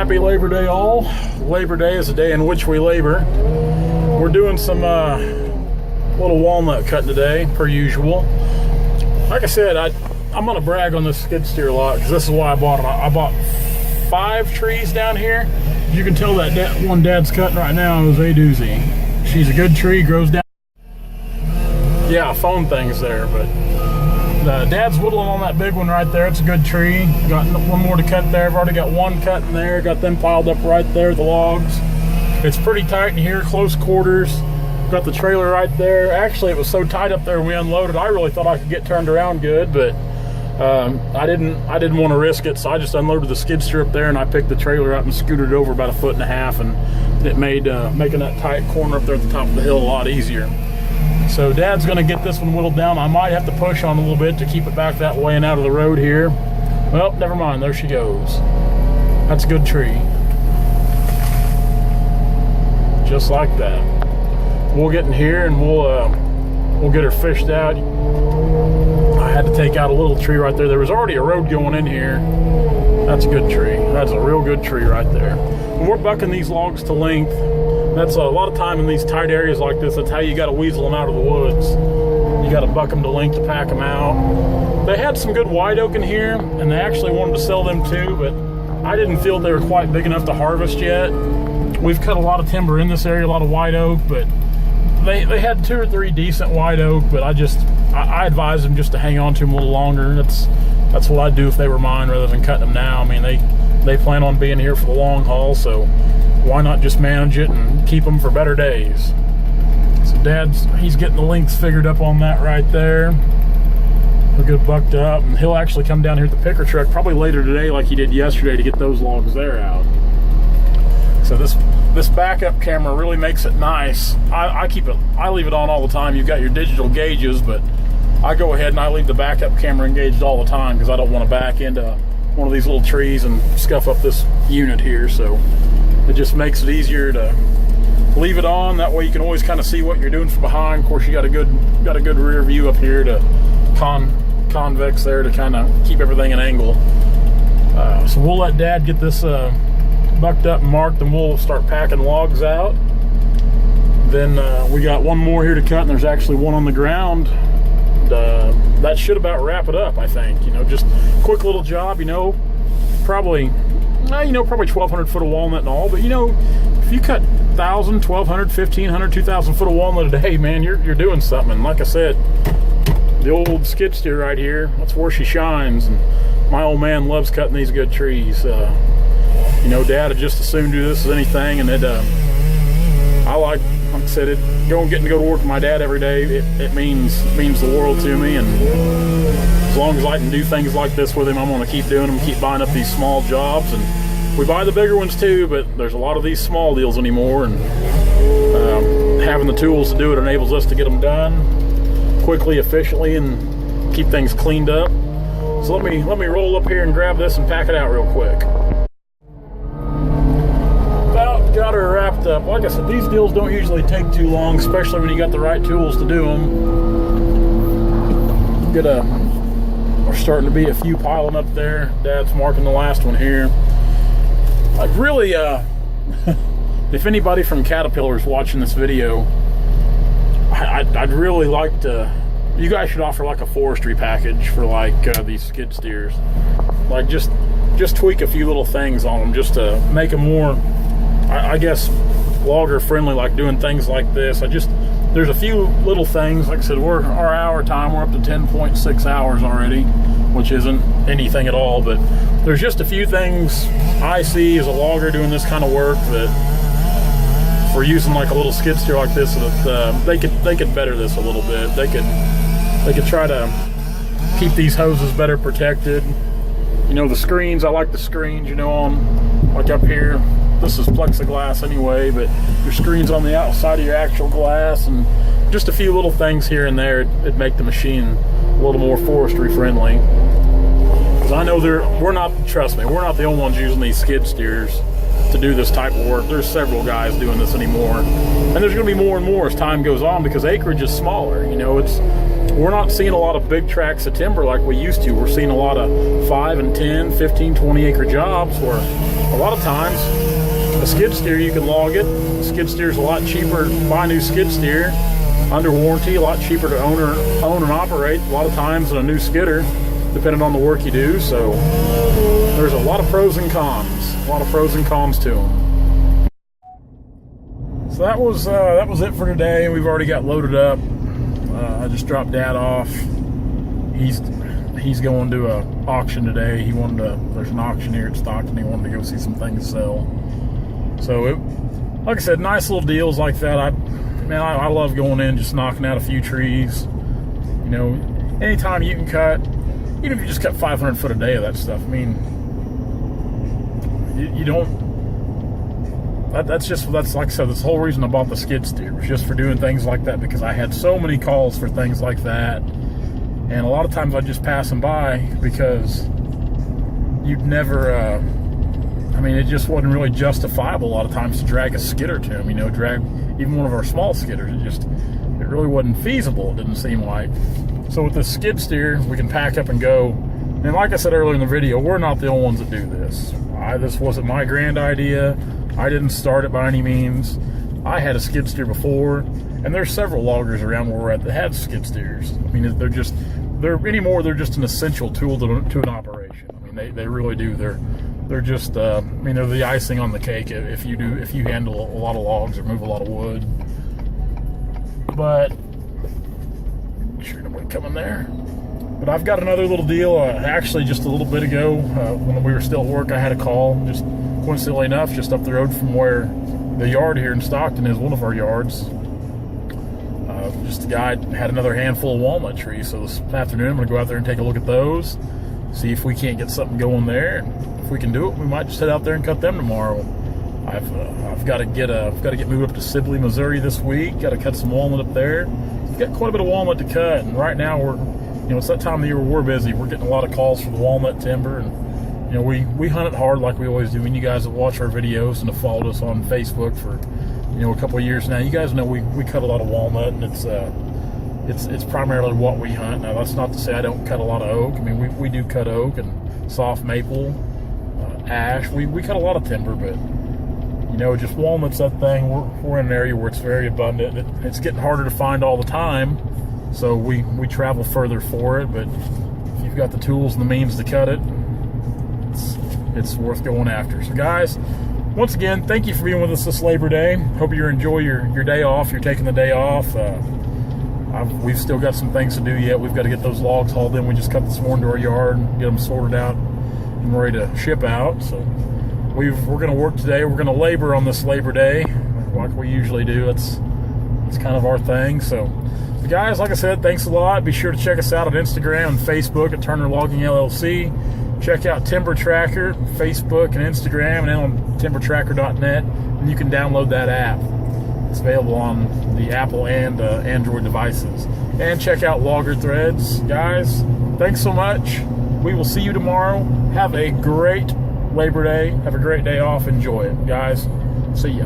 Happy Labor Day all. Labor Day is a day in which we labor. We're doing some little walnut cutting today, per usual. Like I said, I'm going to brag on this skid steer a lot because this is why I bought it. I bought 5 trees down here. You can tell that one Dad's cutting right now is a doozy. She's a good tree, grows down. Yeah, phone thing's there, but Dad's whittling on that big one right there. It's a good tree. Got one more to cut there. I've already got one cut in there. Got them piled up right there, the logs. It's pretty tight in here, close quarters. Got the trailer right there. Actually, it was so tight up there when we unloaded, I really thought I could get turned around good, but I didn't want to risk it, so I just unloaded the skid steer up there and I picked the trailer up and scooted it over about 1.5 feet, and it made making that tight corner up there at the top of the hill a lot easier. So Dad's going to get this one whittled down. I might have to push on a little bit to keep it back that way and out of the road here. Well, never mind. There she goes. That's a good tree. Just like that. We'll get in here and we'll get her fished out. I had to take out a little tree right there. There was already a road going in here. That's a good tree. That's a real good tree right there. When we're bucking these logs to length, that's a lot of time in these tight areas like this. That's how you got to weasel them out of the woods. You got to buck them to length to pack them out. They had some good white oak in here, and they actually wanted to sell them too, but I didn't feel they were quite big enough to harvest yet. We've cut a lot of timber in this area, a lot of white oak, but they had 2 or 3 decent white oak, but I advised them just to hang on to them a little longer. That's what I'd do if they were mine rather than cutting them now. I mean, they plan on being here for the long haul, so why not just manage it and keep them for better days? So he's getting the lengths figured up on that right there. We'll get bucked up, and he'll actually come down here with the picker truck probably later today like he did yesterday to get those logs there out. So this backup camera really makes it nice. I leave it on all the time. You've got your digital gauges, but I go ahead and I leave the backup camera engaged all the time because I don't want to back into one of these little trees and scuff up this unit here. So it just makes it easier to leave it on. That way you can always kind of see what you're doing from behind. Of course, you got a good rear view up here to convex there to kind of keep everything in angle. So we'll let Dad get this bucked up and marked, and we'll start packing logs out. Then we got one more here to cut, and there's actually one on the ground. That should about wrap it up, I think. Just quick little job. Probably 1,200 foot of walnut and all, but if you cut 1,000, 1,200, 1,500, 2,000 foot of walnut a day, man, you're doing something. And like I said, the old skid steer right here, that's where she shines. And my old man loves cutting these good trees. Dad would just as soon do this as anything, and I like I said, getting to go to work with my dad every day, it means the world to me. And as long as I can do things like this with him, I'm going to keep doing them, keep buying up these small jobs. And we buy the bigger ones too, but there's a lot of these small deals anymore, and having the tools to do it enables us to get them done quickly, efficiently, and keep things cleaned up. So let me roll up here and grab this and pack it out real quick. Got her wrapped up. Like I said, these deals don't usually take too long, especially when you got the right tools to do them. We're starting to be a few piling up there. Dad's marking the last one here. Like really, if anybody from Caterpillar is watching this video, I'd really like to. You guys should offer like a forestry package for like these skid steers. Like just tweak a few little things on them just to make them more, I guess, logger friendly, like doing things like this. There's a few little things. Like I said, our hour time, we're up to 10.6 hours already, which isn't anything at all, but there's just a few things I see as a logger doing this kind of work that for using like a little skid steer like this, that they could better this a little bit. They could try to keep these hoses better protected. The screens, I like the screens, on like up here. This is plexiglass anyway, but your screen's on the outside of your actual glass, and just a few little things here and there, it'd make the machine a little more forestry friendly. Because I know trust me, we're not the only ones using these skid steers to do this type of work. There's several guys doing this anymore, and there's going to be more and more as time goes on because acreage is smaller. we're not seeing a lot of big tracts of timber like we used to. We're seeing a lot of 5 and 10, 15, 20 acre jobs where a lot of times a skid steer, you can log it. A skid steer is a lot cheaper to buy a new skid steer, under warranty, a lot cheaper to own and operate a lot of times than a new skidder, depending on the work you do. So there's a lot of pros and cons, to them. So that was it for today. We've already got loaded up. I just dropped Dad off. He's going to an auction today. There's an auction here at Stockton. He wanted to go see some things sell. So like I said, nice little deals like that. I love going in, just knocking out a few trees. You know, anytime you can cut, even if you just cut 500 foot a day of that stuff. I mean, you don't. That's like I said, that's the whole reason I bought the skid steer, was just for doing things like that, because I had so many calls for things like that, and a lot of times I'd just pass them by because you'd never. I mean, it just wasn't really justifiable a lot of times to drag a skidder to them. You know, drag even one of our small skidders. It really wasn't feasible. It didn't seem like. So with the skid steer, we can pack up and go. And like I said earlier in the video, we're not the only ones that do this. This wasn't my grand idea. I didn't start it by any means. I had a skid steer before, and there's several loggers around where we're at that have skid steers. I mean, they're just an essential tool to an operation. I mean, they really do. They're just, I mean, they're the icing on the cake if you handle a lot of logs or move a lot of wood. But sure nobody coming there. But I've got another little deal. Actually, just a little bit ago, when we were still at work, I had a call. Just coincidentally enough, just up the road from where the yard here in Stockton is, one of our yards. Just a guy had another handful of walnut trees. So this afternoon, I'm going to go out there and take a look at those, see if we can't get something going there. And if we can do it, we might just head out there and cut them tomorrow. I've got to get moved up to Sibley, Missouri this week. Got to cut some walnut up there. We've got quite a bit of walnut to cut, and right now it's that time of the year where we're busy. We're getting a lot of calls for the walnut timber, and we hunt it hard like we always do. And you guys that watch our videos and have followed us on Facebook for a couple of years now, you guys know we cut a lot of walnut, and it's primarily what we hunt. Now that's not to say I don't cut a lot of oak. I mean, we do cut oak and soft maple, ash. We cut a lot of timber, but just walnut's that thing. We're in an area where it's very abundant. It's getting harder to find all the time, so we travel further for it. But if you've got the tools and the means to cut it, it's worth going after. So guys, once again, thank you for being with us this Labor Day. Hope you enjoy your day off. You're taking the day off. We've still got some things to do yet. We've got to get those logs hauled in. We just cut this morning to our yard and get them sorted out and ready to ship out. So we're going to work today. We're going to labor on this Labor Day like we usually do. It's kind of our thing. So guys, like I said, thanks a lot. Be sure to check us out on Instagram and Facebook at Turner Logging LLC. Check out Timber Tracker, Facebook and Instagram, and then on timbertracker.net, and you can download that app. It's available on the Apple and Android devices. And check out Logger Threads. Guys, thanks so much. We will see you tomorrow. Have a great Labor Day. Have a great day off. Enjoy it. Guys, see ya.